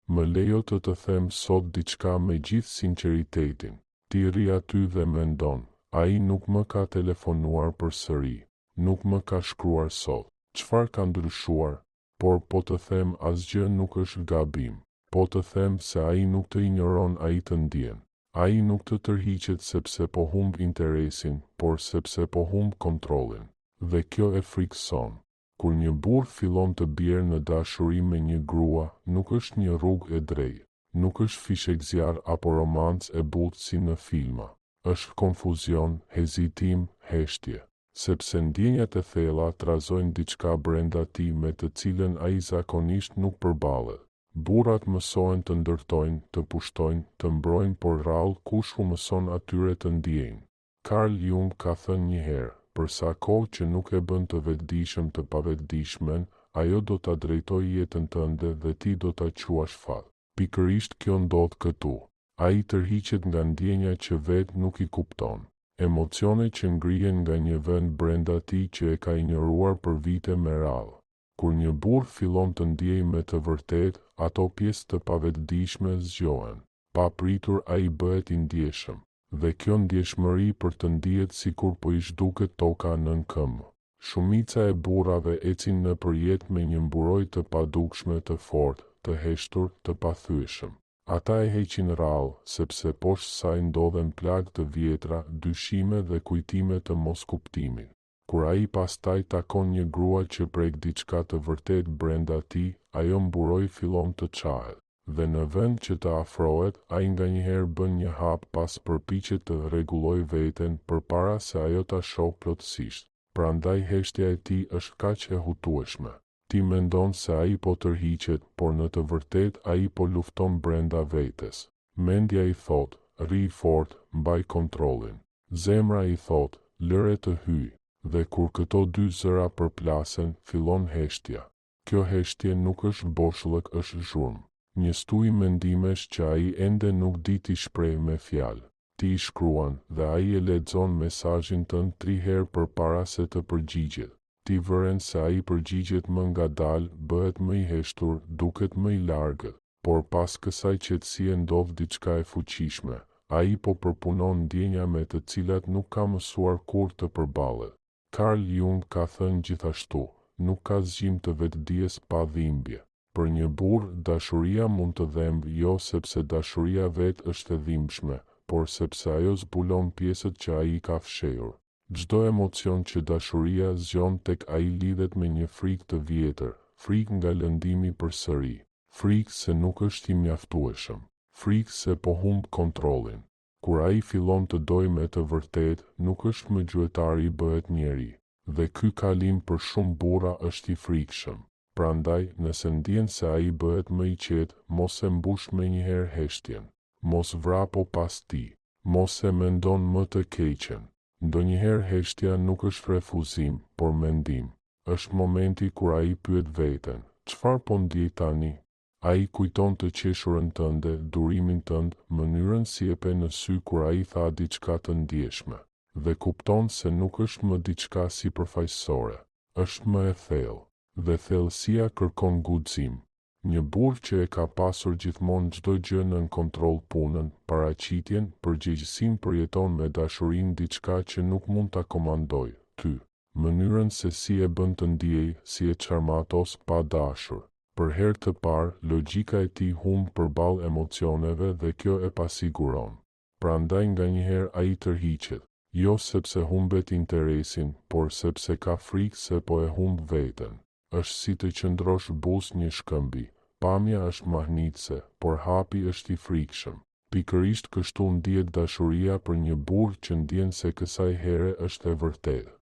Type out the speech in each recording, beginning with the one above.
Më lejo të them sot diçka me gjithë sinqeritetin. Ti rri aty dhe mendon, ai nuk më ka telefonuar përsëri, nuk më ka shkruar sot. Çfarë ka ndryshuar? Por po të them asgjë nuk është gabim. Po të them se ai nuk të injoron, ai të ndjen. Ai nuk të tërhiqet sepse po humb interesin, por sepse po humb kontrollin. Dhe kjo e frikson. Kur një burr fillon të bjerë në dashuri me një grua, nuk është një rrugë e drejtë, nuk është fishek zjarr apo romancë e butë si në filma. Është konfuzion, hezitim, heshtje, sepse ndjenjat e thella trazojnë diçka brenda tij me të cilën ai zakonisht nuk përballet. Burrat mësohen të ndërtojnë, të pushtojnë, të mbrojnë, por rrallë kush u mëson atyre të ndjejnë. Carl Jung ka thënë një herë, për sa kohë që nuk e bën të vetëdijshëm të pavetëdijshmen, ajo do ta drejtojë jetën tënde dhe ti do ta quash fat. Pikërisht kjo ndodh këtu. Ai tërhiqet nga ndjenja që vetë nuk i kupton. Emocione që ngrihen nga një vend brenda tij që e ka injoruar për vite me radhë. Kur një burr fillon të ndjejë me të vërtetë, ato pjesë të pavetëdijshme zgjohen. Pa pritur ai bëhet i ndjeshëm. Dhe kjo ndjeshmëri për të ndihet sikur po i zhduket toka nën këmbë. Shumica e burrave ecin nëpër jetë me një mburoj të padukshme, të fortë, të heshtur, të pathyeshëm. Ata e heqin rrallë, sepse poshtë saj ndodhen plagë të vjetra, dyshime dhe kujtime të moskuptimit. Kur ai pastaj takon një grua që prek diçka të vërtetë brenda tij, ajo mburoj fillon të çahet. Dhe në vend që të afrohet, ai nganjëherë bën një hap pas përpiqet të rregullojë veten përpara se ajo ta shohë plotësisht. Prandaj heshtja e tij është kaq e hutueshme. Ti mendon se ai po tërhiqet, por në të vërtetë ai po lufton brenda vetes. Mendja i thot, rri fort, mbaj kontrollin. Zemra i thot, lëre të hyj. Dhe kur këto dy zëra përplasen, fillon heshtja. Kjo heshtje nuk është boshllëk, është zhurmë. Një stuj mendimesh që ai ende nuk di t'i shpreh me fjalë. Ti i shkruan dhe ai e lexon mesazhin tënd 3 herë përpara se të përgjigjet. Ti vëren se ai përgjigjet më ngadalë, bëhet më i heshtur, duket më i largët, por pas kësaj qetësie ndodh diçka e fuqishme. Ai po përpunon ndjenja me të cilat nuk ka mësuar kur të përballet. Carl Jung ka thënë gjithashtu, nuk ka zgjim të vetëdijes pa dhimbje. Për një burr, dashuria mund të dhembë jo sepse dashuria vetë është e dhimbshme, por sepse ajo zbulon pjesët që ai ka fshehur. Çdo emocion që dashuria zgjon tek ai lidhet me një frikë të vjetër, frikë nga lëndimi përsëri, frikë se nuk është i mjaftueshëm, frikë se po humb kontrollin. Kur ai fillon të dojë me të vërtetë, nuk është më gjuetari, bëhet njeri, dhe ky kalim për shumë burra është i frikshëm. Prandaj, nëse ndjen se ai bëhet më i qetë, mos e mbush menjëherë heshtjen. Mos vrapo pas tij. Mos e mendon më të keqen. Ndonjëherë heshtja nuk është refuzim, por mendim. Është momenti kur ai pyet veten, çfarë po ndjej tani? Ai kujton të qeshurën tënde, durimin tënd, mënyrën si e pe në sy kur ai tha diçka të ndjeshme. Dhe kupton se nuk është më diçka sipërfaqësore. Është më e thellë. Dhe thellësia kërkon guxim. Një burr që e ka pasur gjithmonë çdo gjë nën kontroll, punën, paraqitjen, përgjegjësinë, përjeton me dashurinë diçka që nuk mund ta komandoj, ty. Mënyrën se si e bën të ndjej, si e çarmatos pa dashur. Për herë të parë, logjika e tij humb përballë emocioneve dhe kjo e pasiguron. Prandaj nganjëherë ai tërhiqet, jo sepse humbet interesin, por sepse ka frikë se po e humb veten. Është si të qëndrosh buz një shkëmbi. Pamja është mahnitse, por hapi është i frikshëm. Pikërisht kështu ndihet dashuria për një burr që ndjen se kësaj here është e vërtetë.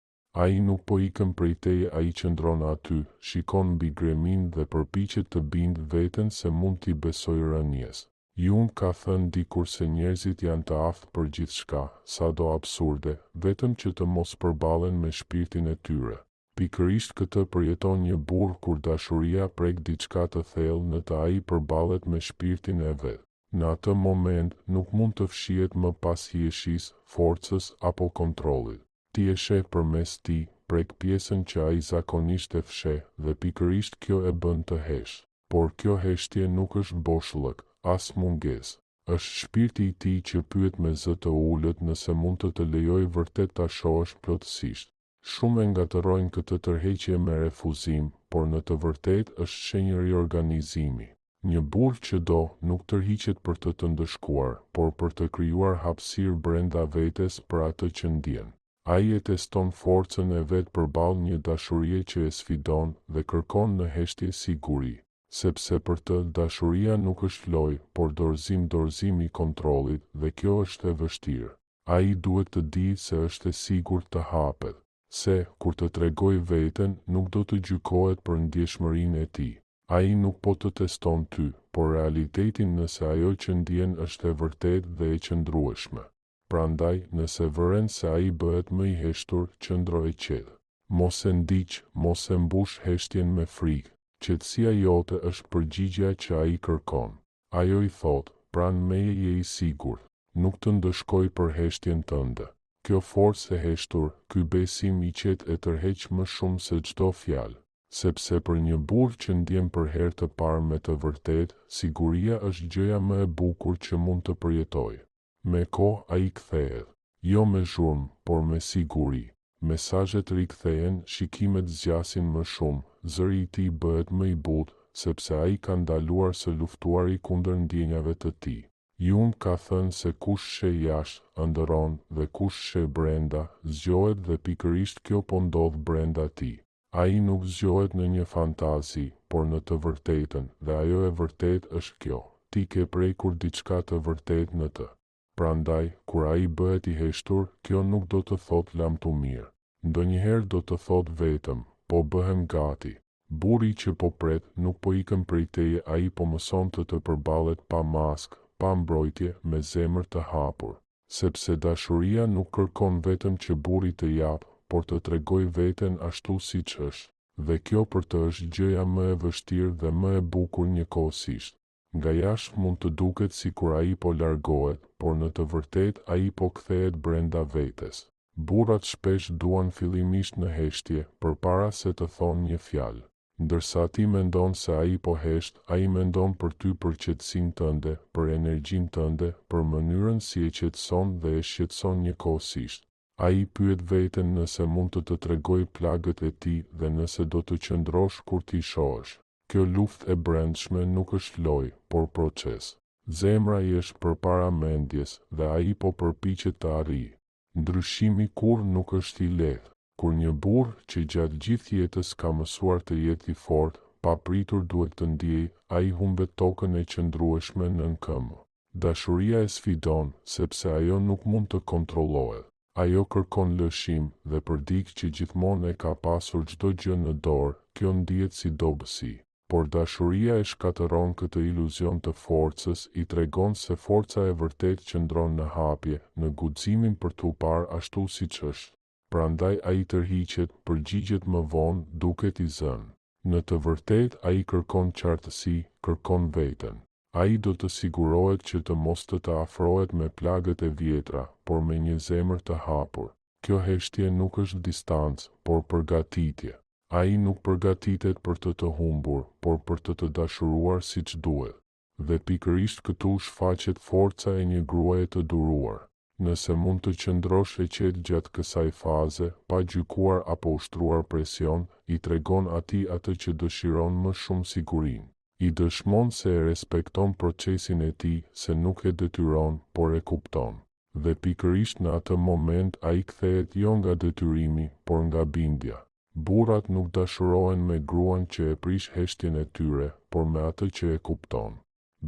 Ai nuk po ikën prej teje, ai qëndron aty, shikon mbi gremin dhe përpiqet të bindë veten se mund t'i besojë rënjes. Jung ka thënë dikur se njerëzit janë të aftë për gjithçka, sado absurde, vetëm që të mos përballen me shpirtin e tyre. Pikërisht këtë përjeton një burr kur dashuria prek diçka të thellë në të ai përballet me shpirtin e vet. Në atë moment nuk mund të fshihet më pas hijeshisë, forcës apo kontrollit. Ti e sheh përmes tij, prek pjesën që ai zakonisht e fsheh, dhe pikërisht kjo e bën të heshtë. por kjo heshtje nuk është boshllëk, as mungesë. Është shpirti i tij që pyet me zë të ulët nëse mund të lejoj vërtet ta shohësh plotësisht. Shumë e ngatërrojnë këtë tërheqje me refuzim, por në të vërtetë është shenjë riorganizimi. Një burr që do, nuk tërhiqet për të ndëshkuar, por për të krijuar hapësirë brenda vetes për atë që ndjen. Ai e teston forcën e vet përballë një dashurie që e sfidon dhe kërkon në heshtje siguri. Sepse për të dashuria nuk është lojë, por dorëzim i kontrollit, dhe kjo është e vështirë. Ai duhet të di se është e sigurt të hapet, se, kur të tregoj veten, nuk do të gjykohet për ndjeshmërinë e tij. Ai nuk po të teston ty, por realitetin nëse ajo që ndjen është e vërtetë dhe e qëndrueshme. Prandaj, nëse vëren se ai bëhet më i heshtur, qëndro e qetë. Mos e ndiq, mos e mbush heshtjen me frikë. Qetësia jote është përgjigjja që ai kërkon. Ajo i thot, pranë meje je i sigurt, nuk të ndëshkoj për heshtjen tënde. Kjo forcë e heshtur, ky besim i qetë e tërheq më shumë se çdo fjalë, sepse për një burr që ndjen për herë të parë me të vërtetë, siguria është gjëja më e bukur që mund të përjetojë. Me kohë ai kthehet, jo me zhurmë, por me siguri. Mesazhet rikthehen, shikimet zgjasin më shumë, zëri i tij bëhet më i butë, sepse ai ka ndaluar së luftuari kundër ndjenjave të tij. Jung ka thënë se kush sheh jashtë, ëndërron, dhe kush sheh brenda, zgjohet dhe pikërisht kjo po ndodh brenda tij. Ai nuk zgjohet në një fantazi, por në të vërtetën, dhe ajo e vërtetë është kjo. Ti ke prekur diçka të vërtetë në të. Prandaj, kur ai bëhet i heshtur, kjo nuk do të thotë lam tu mirë. Ndonjëherë do të thotë vetëm, po bëhem gati. Burri që po pret, nuk po ikën prej teje, ai po mëson të përballet pa maskë, pa mbrojtje, me zemër të hapur. Sepse dashuria nuk kërkon vetëm që burri të japë, por të tregoj veten ashtu siç është. Dhe kjo për të është gjëja më e vështirë dhe më e bukur njëkohësisht. Nga jashtë mund të duket sikur ai po largohet, por në të vërtetë ai po kthehet brenda vetes. Burrat shpesh duan fillimisht në heshtje, përpara se të thonë një fjalë. Ndërsa ti mendon se ai po hesht, ai mendon për ty, për qetësinë tënde, për energjinë tënde, për mënyrën si e qetëson dhe e shqetëson njëkohësisht. Ai pyet veten nëse mund të tregoj plagët e tij dhe nëse do të qëndrosh kur ti shohësh. Kjo luftë e brendshme nuk është lojë, por proces. Zemra i është përpara mendjes dhe ai po përpiqet të arrijë. Ndryshimi kurrë nuk është i lehtë. Kur një burr që gjatë gjithë jetës ka mësuar të jetë i fortë, pa pritur duhet të ndiejë, ai humbet tokën e qëndrueshme nën këmbë. Dashuria e sfidon, sepse ajo nuk mund të kontrollohet. Ajo kërkon lëshim dhe përdikë që gjithmonë e ka pasur çdo gjë në dorë, kjo ndihet si dobësi. Por dashuria e shkatëron këtë iluzion të forcës, i tregon se forca e vërtet qëndron në hapje, në guximin për t'u parë ashtu siç është. Prandaj ai tërhiqet, përgjigjet më vonë, duket i zënë. Në të vërtetë ai kërkon qartësi, kërkon veten. Ai do të sigurohet që të mos të afrohet me plagët e vjetra, por me një zemër të hapur. Kjo heshtje nuk është distancë, por përgatitje. Ai nuk përgatitet për të humbur, por për të dashuruar siç duhet. Dhe pikërisht këtu shfaqet forca e një gruaje të duruar. Nëse mund të qëndrosh e qetë gjatë kësaj faze, pa gjykuar apo ushtruar presion, i tregon atij atë që dëshiron më shumë sigurinë. I dëshmon se e respekton procesin e tij, se nuk e detyron, por e kupton. Dhe pikërisht në atë moment ai kthehet jo nga detyrimi, por nga bindja. Burrat nuk dashurohen me gruan që e prish heshtjen e tyre, por me atë që e kupton.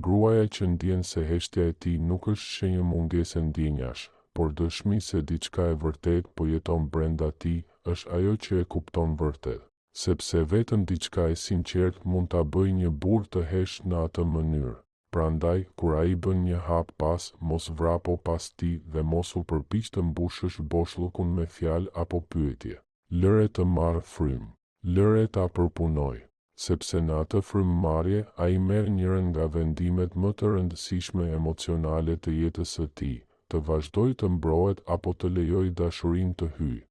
Gruaja që ndjen se heshtja e tij nuk është shenjë mungese ndjenjash, por dëshmi se diçka e vërtet po jeton brenda tij, është ajo që e kupton vërtet. Sepse vetëm diçka e sinqert mund ta bëjë një burr të hesht në atë mënyrë. Prandaj, kur ai bën një hap pas, mos vrapo pas tij dhe mos u përpiq të mbushësh boshllukun me fjalë apo pyetje. Lëre të marrë frymë, lëre ta përpunoj, sepse në atë frymëmarrje ai merr njërin nga vendimet më të rëndësishme emocionale të jetës së tij, të vazhdojë të mbrohet apo të lejojë dashurinë të hyjë.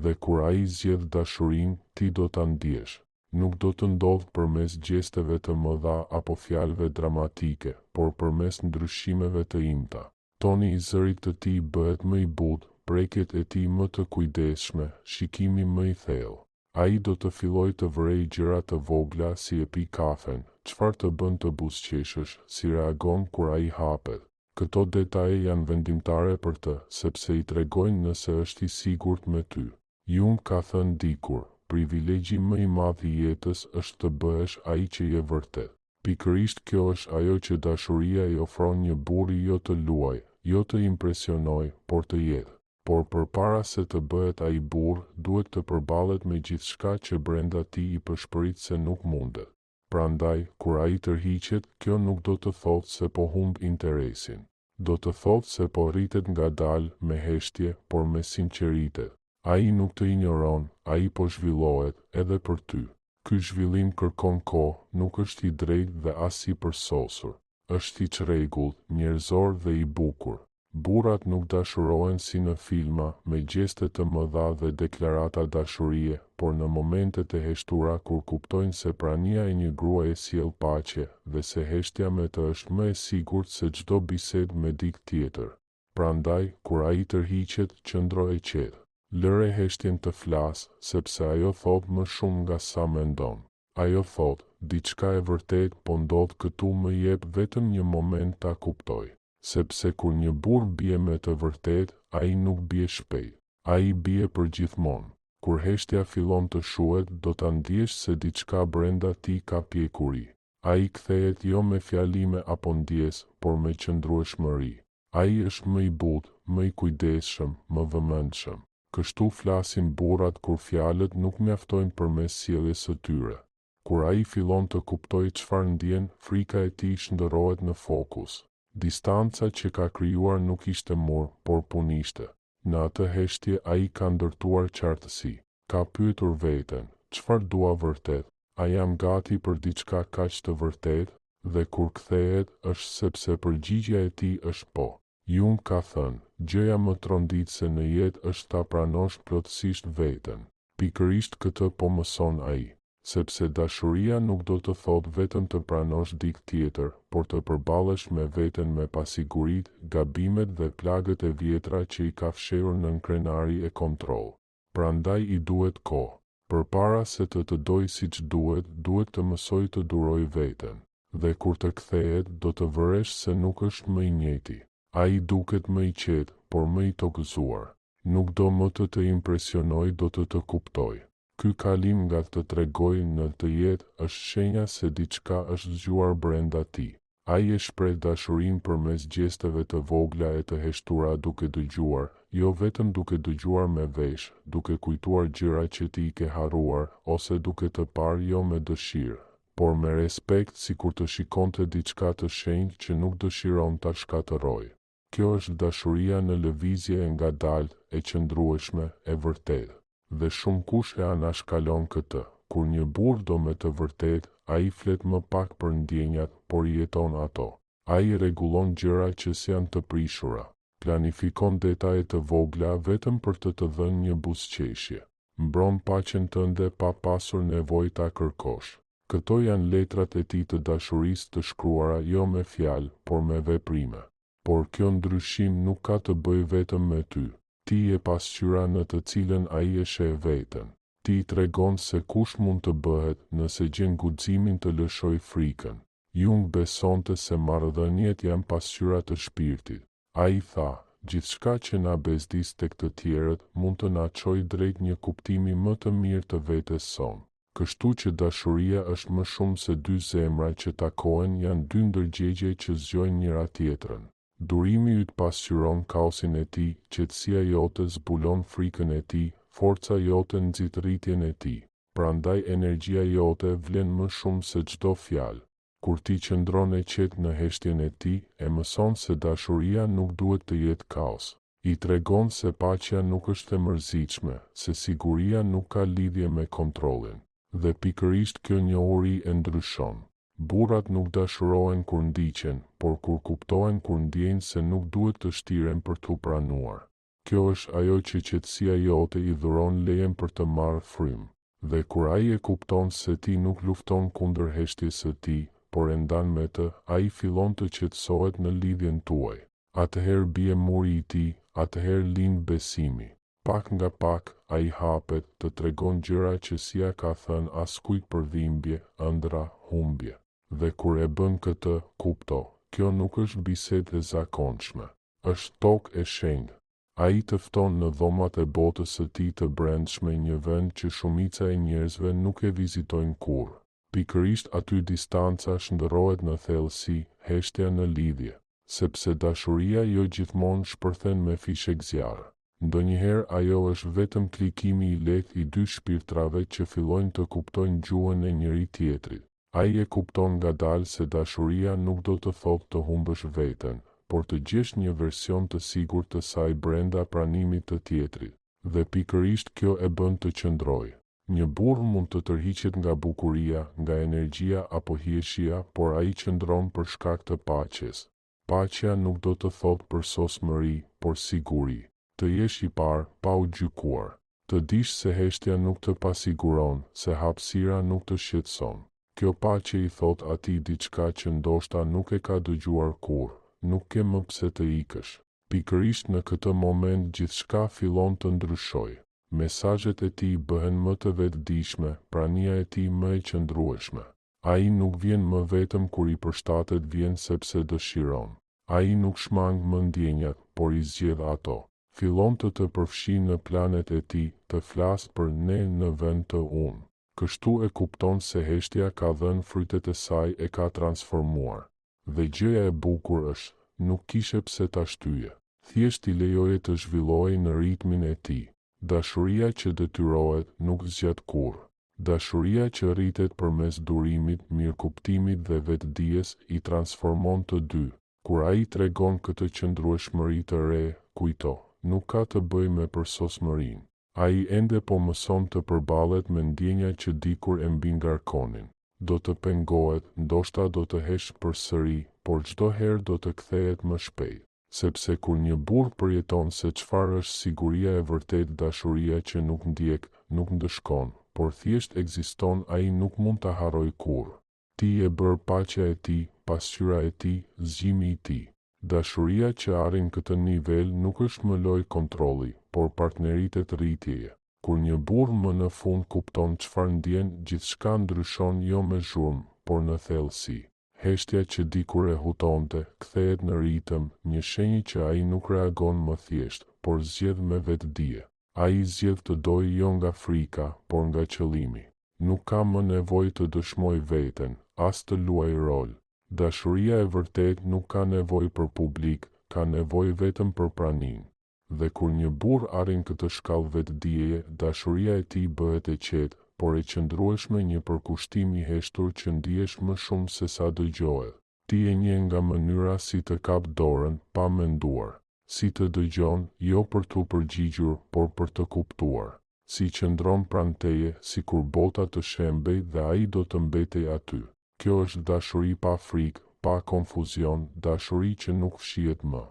Dhe kur ai zgjedh dashurinë, ti do ta ndjesh. Nuk do të ndodhë përmes gjesteve të mëdha apo fjalëve dramatike, por përmes ndryshimeve të imta. Toni i zërit të tij bëhet më i butë, prekjet e tij më të kujdesshme, shikimi më i thellë. Ai do të filloj të vërej gjëra të vogla si e pi kafen, çfarë të bën të buzëqeshësh, si reagon kur ai hapet. Këto detaje janë vendimtare për të, sepse i tregojnë nëse është i sigurt me ty. Jung ka thënë dikur, privilegji më i madh i jetës është të bëhesh ai që je vërtet. Pikërisht kjo është ajo që dashuria i ofron një burri, jo të luaj, jo të impresionoj, por të jetë. Por përpara se të bëhet ai burr, duhet të përballet me gjithçka që brenda tij i përshpërit se nuk mundet. Prandaj, kur ai tërhiqet, kjo nuk do të thotë se po humb interesin. Do të thotë se po rritet ngadalë, me heshtje, por me sinqeritet. Ai nuk të injoron, ai po zhvillohet, edhe për ty. Ky zhvillim kërkon kohë, nuk është i drejtë dhe as i përsosur. Është i çrregullt, njerëzor dhe i bukur. Burrat nuk dashurohen si në filma, me gjeste të mëdha dhe deklarata dashurie, por në momentet e heshtura kur kuptojnë se prania e një gruaje sjell paqe dhe se heshtja me të është më e sigurt se çdo bisedë me dikë tjetër. Prandaj, kur ai tërhiqet, qëndro e qetë. Lëre heshtjen të flasë, sepse ajo thot më shumë nga sa mendon. Ajo thot, diçka e vërtet po ndodh këtu, më jep vetëm një moment ta kuptoj. Sepse kur një burr bie me të vërtet, ai nuk bie shpejt. Ai bie për gjithmonë. Kur heshtja fillon të shuhet, do ta ndjesh se diçka brenda ti ka pjekuri. Ai kthehet jo me fjalime apo ndjes, por me qëndrueshmëri. Ai është më i butë, më i kujdesshëm, më vëmendshëm. Kështu flasin burrat kur fjalët nuk mjaftojnë përmes sjelljes së tyre. Kur ai fillon të kuptojë çfarë ndjen, frika e tij shndërrohet në fokus. Distanca që ka krijuar nuk ishte mur, por punishte. Në atë heshtje ai ka ndërtuar qartësi. Ka pyetur veten, çfarë dua vërtet? A jam gati për diçka kaq të vërtet? Dhe kur kthehet, është sepse përgjigjja e tij është po. Jung ka thënë, gjëja më tronditëse në jetë është ta pranosh plotësisht veten. Pikërisht këtë po mëson ai. Sepse dashuria nuk do të thotë vetëm të pranosh dikë tjetër, por të përballesh me veten me pasiguritë, gabimet dhe plagët e vjetra që i ka fshehur nën krenari e kontroll. Prandaj i duhet kohë. Përpara se të doj siç duhet, duhet të mësoj të duroj veten. Dhe kur të kthehet, do të vëresh se nuk është më i njëjti. Ai duket më i qetë, por më i tokëzuar. Nuk do më të impresionoj, do të kuptoj. Ky kalim nga të tregoj në të jetë është shenja se diçka është zgjuar brenda ti. Ai e shpreh dashurinë përmes gjesteve të vogla e të heshtura, duke dëgjuar, jo vetëm duke dëgjuar me vesh, duke kujtuar gjëra që ti i ke harruar, ose duke të parë jo me dëshirë, por me respekt, sikur të shikonte diçka të shenjtë që nuk dëshiron ta shkatërrojë. Kjo është dashuria në lëvizje e ngadaltë, e qëndrueshme, e vërtetë. Dhe shumë kush e anashkalon këtë. Kur një burr do me të vërtet, ai flet më pak për ndjenjat, por jeton ato. Ai rregullon gjëra që s'janë të prishura. Planifikon detaje të vogla vetëm për të dhënë një buzëqeshje. Mbron paqen tënde pa pasur nevojë ta kërkosh. Këto janë letrat e tij të dashurisë, të shkruara jo me fjalë, por me veprime. Por kjo ndryshim nuk ka të bëjë vetëm me ty. Ti e pasqyra në të cilën ai e sheh veten. Ti tregon se kush mund të bëhet nëse gjen guximin të lëshoj frikën. Jung besonte se marrëdhëniet janë pasqyra të shpirtit. Ai tha, gjithçka që na bezdis tek të tjerët mund të na çojë drejt një kuptimi më të mirë të vetes sonë. Kështu që dashuria është më shumë se dy zemra që takohen, janë dy ndërgjegje që zgjojnë njëra tjetrën. Durimi yt pasqyron kaosin e tij, qetësia jote zbulon frikën e tij, forca jote nxit rritjen e tij. Prandaj energjia jote vlen më shumë se çdo fjalë. Kur ti qëndron e qetë në heshtjen e tij, e mëson se dashuria nuk duhet të jetë kaos. I tregon se paqja nuk është e mërzitshme, se siguria nuk ka lidhje me kontrollin. Dhe pikërisht kjo njohuri e ndryshon. Burrat nuk dashurohen kur ndiqen, por kur kuptohen, kur ndjejnë se nuk duhet të shtiren për t'u pranuar. Kjo është ajo që qetësia jote i dhuron lejen për të marrë frymë. Dhe kur ai e kupton se ti nuk lufton kundër heshtjes së tij, por e ndan me të, ai fillon të qetësohet në lidhjen tuaj. Atëherë bie muri i tij, atëherë lind besimi. Pak nga pak, ai hapet, të tregon gjëra që si ja ka thënë askujt për dhimbje, ëndra, humbje. Dhe kur e bën këtë, kupto, kjo nuk është bisedë e zakonshme, është tokë e shenjtë. Ai të fton në dhomat e botës së tij të brendshme, një vend që shumica e njerëzve nuk e vizitojnë kurrë. Pikërisht aty distanca shndërrohet në thellësi, heshtja në lidhje, sepse dashuria jo gjithmonë shpërthen me fishek zjarre. Ndonjëherë ajo është vetëm klikimi i lehtë i dy shpirtrave që fillojnë të kuptojnë gjuhën e njëri tjetrit. Ai e kupton ngadalë se dashuria nuk do të thotë të humbësh veten, por të gjesh një version të sigurt të saj brenda pranimit të tjetrit, dhe pikërisht kjo e bën të qëndrojë. Një burr mund të tërhiqet nga bukuria, nga energjia apo hieshia, por ai qëndron për shkak të paqes. Paqja nuk do të thotë përsosmëri, por siguri. Të jesh i parë, pa u gjykuar. Të dish se heshtja nuk të pasiguron, se hapësira nuk të shqetëson. Kjo paqe i thot atij diçka që ndoshta nuk e ka dëgjuar kurrë. Nuk ke më pse të ikësh. Pikërisht në këtë moment gjithçka fillon të ndryshojë. Mesazhet e tij bëhen më të vetëdijshme, prania e tij më e qëndrueshme. Ai nuk vjen më vetëm kur i përshtatet, vjen sepse dëshiron. Ai nuk shmang më ndjenjat, por i zgjedh ato. Fillon të përfshijë në planet e tij, të flasë për ne në vend të unë. Kështu e kupton se heshtja ka dhënë frytet e saj, e ka transformuar. Dhe gjëja e bukur është, nuk kishe pse ta shtyje. Thjesht i lejoje të zhvillohej në ritmin e tij. Dashuria që detyrohet nuk zgjat kurrë. Dashuria që rritet përmes durimit, mirëkuptimit dhe vetëdijes i transformon të dy. Kur ai tregon këtë qëndrueshmëri të re, kujto, nuk ka të bëjë me përsosmërinë. Ai ende po mëson të përballet me ndjenja që dikur e mbi ngarkonin. Do të pengohet, ndoshta do të heshtë përsëri, por çdo herë do të kthehet më shpejt. Sepse kur një burr përjeton se çfarë është siguria e vërtetë, dashuria që nuk ndjek, nuk ndëshkon, por thjesht ekziston, ai nuk mund ta harrojë kurrë. Ti e bër paqja e tij, pasqyra e tij, zgjimi i tij. Dashuria që arrin këtë nivel nuk është më lojë kontrolli, por partneritet rritjeje. Kur një burr më në fund kupton çfarë ndjen, gjithçka ndryshon, jo me zhurmë, por në thellësi. Heshtja që dikur e hutonte, kthehet në ritëm, një shenjë që ai nuk reagon më thjesht, por zgjedh me vetëdije. Ai zgjedh të dojë jo nga frika, por nga qëllimi. Nuk ka më nevojë të dëshmoj veten, as të luaj rol. Dashuria e vërtet nuk ka nevojë për publik, ka nevojë vetëm për praninë. Dhe kur një burr arrin këtë shkallë vetëdije, dashuria e tij bëhet e qetë, por e qëndrueshme, një përkushtim i heshtur që ndihesh më shumë se sa dëgjohet. Ti e njeh nga mënyra si të kap dorën, pa menduar. Si të dëgjon, jo për t'u përgjigjur, por për të kuptuar. Si qëndron pranë teje, sikur bota të shembej dhe ai do të mbetej aty. Kjo është dashuri pa frikë, pa konfuzion, dashuri që nuk fshihet më.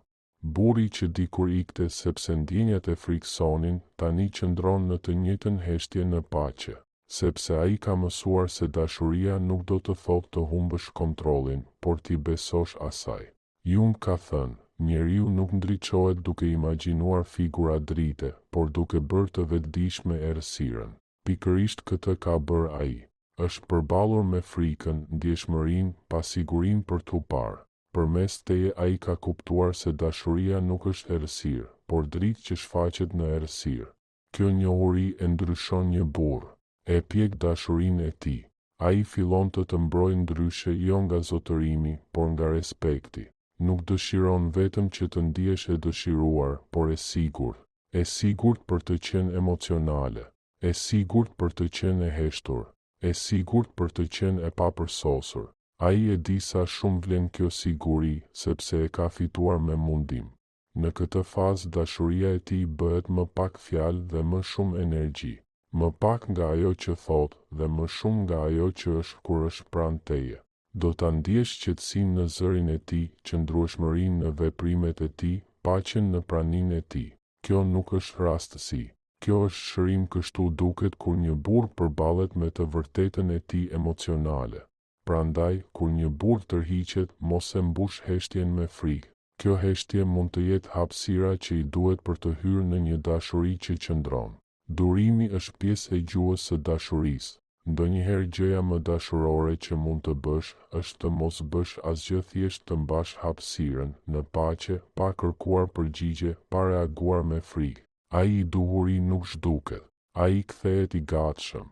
Burri që dikur ikte sepse ndjenjat e friksonin, tani qëndron në të njëjtën heshtje në paqe, sepse ai ka mësuar se dashuria nuk do të thotë të humbësh kontrollin, por t'i besosh asaj. Jung ka thënë, njeriu nuk ndriçohet duke imagjinuar figura drite, por duke bërë të vetëdijshme errësirën. Pikërisht këtë ka bërë ai. Është përballur me frikën, ndjeshmërinë, pasigurinë për t'u parë. Përmes teje ai ka kuptuar se dashuria nuk është errësirë, por dritë që shfaqet në errësirë. Kjo njohuri e ndryshon një burr, e pjek dashurinë e tij. Ai fillon të mbrojë ndryshe, jo nga zotërimi, por nga respekti. Nuk dëshiron vetëm që të ndihesh e dëshiruar, por e sigurt për të qenë emocionale, e sigurt për të qenë e heshtur, e sigurt për të qenë e papërsosur. Ai e di sa shumë vlen kjo siguri, sepse e ka fituar me mundim. Në këtë fazë dashuria e tij bëhet më pak fjalë dhe më shumë energji, më pak nga ajo që thot dhe më shumë nga ajo që është kur është pranë teje. Do ta ndjesh qetësinë në zërin e tij, qëndrueshmërinë në veprimet e tij, paqen në praninë e tij. Kjo nuk është rastësi. Kjo është shërim, kështu duket kur një burr përballet me të vërtetën e tij emocionale. Prandaj, kur një burr tërhiqet, mos e mbush heshtjen me frikë. Kjo heshtje mund të jetë hapësira që i duhet për të hyrë në një dashuri që qëndron. Durimi është pjesë e gjuhës së dashurisë. Ndonjëherë gjëja më dashurore që mund të bësh është të mos bësh asgjë, thjesht të mbash hapësirën në paqe, pa kërkuar përgjigje, pa reaguar me frikë. Ai i duhuri nuk zhduket, ai kthehet i gatshëm,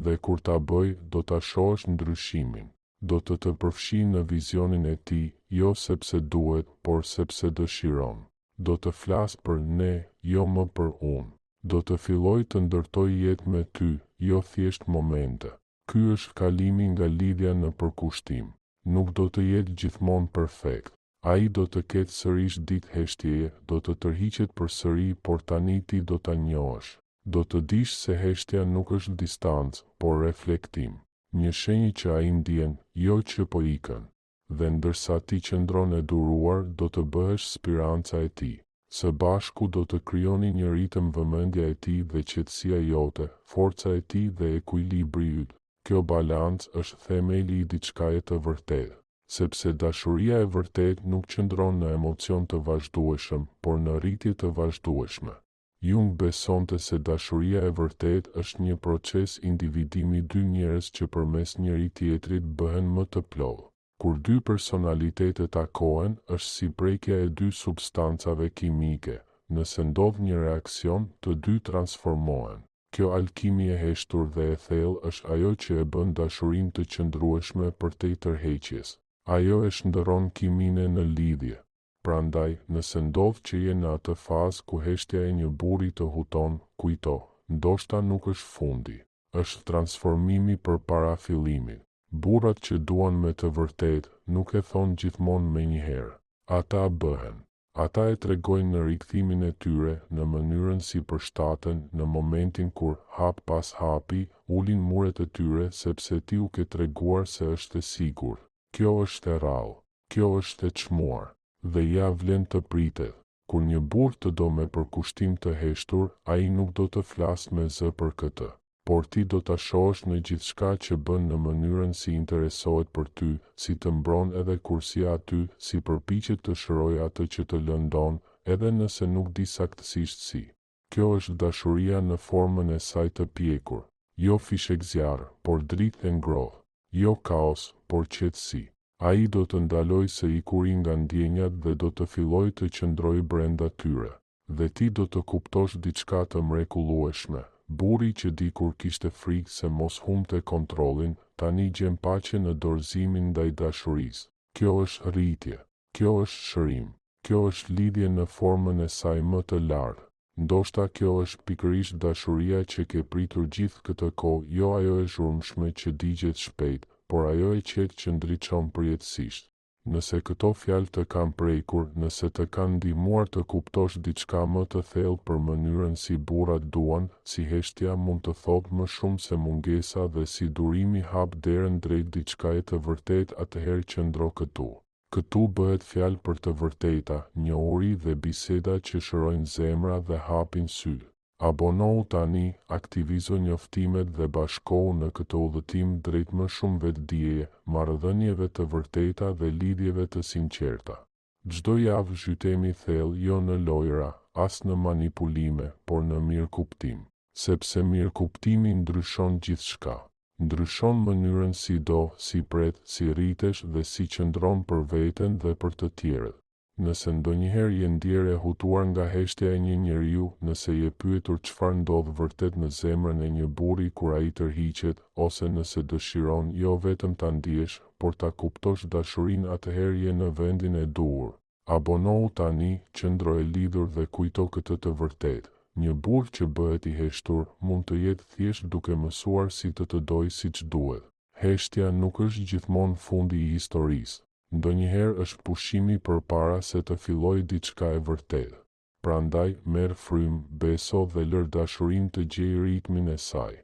dhe kur ta bëj, do ta shohësh ndryshimin. Do të përfshijë në vizionin e tij, jo sepse duhet, por sepse dëshiron. Do të flasë për ne, jo më për unë. Do të filloj të ndërtoj jetë me ty, jo thjesht momente. Ky është kalimi nga lidhja në përkushtim. Nuk do të jetë gjithmonë perfekt. Ai do të ketë sërish ditë heshtjeje, do të tërhiqet përsëri, por tani ti do ta njohësh. Do të dish se heshtja nuk është distancë, por reflektim. Një shenjë që ai ndjen, jo që po ikën. Dhe ndërsa ti qëndron e duruar, do të bëhesh spiranca e tij. Së bashku do të krijoni një ritëm, vëmendja e tij dhe qetësia jote, forca e tij dhe ekuilibri yt. Kjo balancë është themeli i diçkaje të vërtetë, sepse dashuria e vërtetë nuk qëndron në emocion të vazhdueshëm, por në rritje të vazhdueshme. Jung besonte se dashuria e vërtetë është një proces individimi dy njerëz që përmes njëri tjetrit bëhen më të plotë. Kur dy personalitete takohen, është si prekja e dy substancave kimike. Nëse ndodh një reakcion, të dy transformohen. Kjo alkimi e heshtur dhe e thellë është ajo që e bën dashurinë të qëndrueshme përtej tërheqjes. Ajo e shndërron kimine në lidhje. Prandaj, nëse ndodh që je në atë fazë ku heshtja e një burri të huton, kujto, ndoshta nuk është fundi, është transformimi përpara fillimit. Burrat që duan me të vërtetë nuk e thon gjithmonë menjëherë. Ata bëhen. Ata e tregojnë në rikthimin e tyre, në mënyrën si përshtaten, në momentin kur, hap pas hapi, ulin muret e tyre sepse ti u ke treguar se është e sigurt. Kjo është e rrallë. Kjo është e çmuar. Dhe ja vlen të pritet. Kur një burr të do me përkushtim të heshtur, ai nuk do të flasë me zë për këtë. Por ti do ta shohësh në gjithçka që bën, në mënyrën si interesohet për ty, si të mbron edhe kur si aty, si përpiqet të shërojë atë që të lëndon, edhe nëse nuk di saktësisht si. Kjo është dashuria në formën e saj të pjekur, jo fishek zjarr, por dritë e ngrohtë, jo kaos, por qetësi. Ai do të ndaloj se i kuri nga ndjenjat dhe do të filloj të qëndroj brenda tyre. Dhe ti do të kuptosh diçka të mrekullueshme. Burri që dikur kishte frikë se mos humbte kontrollin, tani gjen paqe në dorëzimin ndaj dashurisë. Kjo është rritje, kjo është shërim, kjo është lidhje në formën e saj më të lartë. Ndoshta kjo është pikërisht dashuria që ke pritur gjithë këtë kohë, jo ajo e zhurmshme që digjet shpejt, por ajo e qetë që ndriçon përjetësisht. Nëse këto fjalë të kanë prekur, nëse të kanë ndihmuar të kuptosh diçka më të thellë për mënyrën si burrat duan, si heshtja mund të thotë më shumë se mungesa dhe si durimi hap derën drejt diçkaje të vërtetë, atëherë qëndro këtu. Këtu bëhet fjalë për të vërteta, njohuri dhe biseda që shërojnë zemra dhe hapin sy. Abonohu tani, aktivizo njoftimet dhe bashkohu në këtë udhëtim drejt më shumë vetdieje, marrëdhënieve të vërteta dhe lidhjeve të sinqerta. Çdo javë zhytemi thellë, jo në lojra, as në manipulime, por në mirëkuptim, sepse mirëkuptimi ndryshon gjithçka. Ndryshon mënyrën si do, si pret, si rritesh dhe si qëndron për veten dhe për të tjerët. Nëse ndonjëherë je ndjer e hutuar nga heshtja e një njeriu, nëse je pyetur çfarë ndodh vërtet në zemrën e një burri kur ai tërhiqet, ose nëse dëshiron jo vetëm ta ndihesh, por ta kuptosh dashurinë, atëherë je në vendin e duhur. Abonohu tani, qëndro e lidhur dhe kujto këtë të vërtetë. Një burr që bëhet i heshtur mund të jetë thjesht duke mësuar si të dojë siç duhet. Heshtja nuk është gjithmonë fundi i historisë. Ndonjëherë është pushimi përpara se të fillojë diçka e vërtetë. Prandaj, merr frymë, beso dhe lër dashurinë të gjejë ritmin e saj.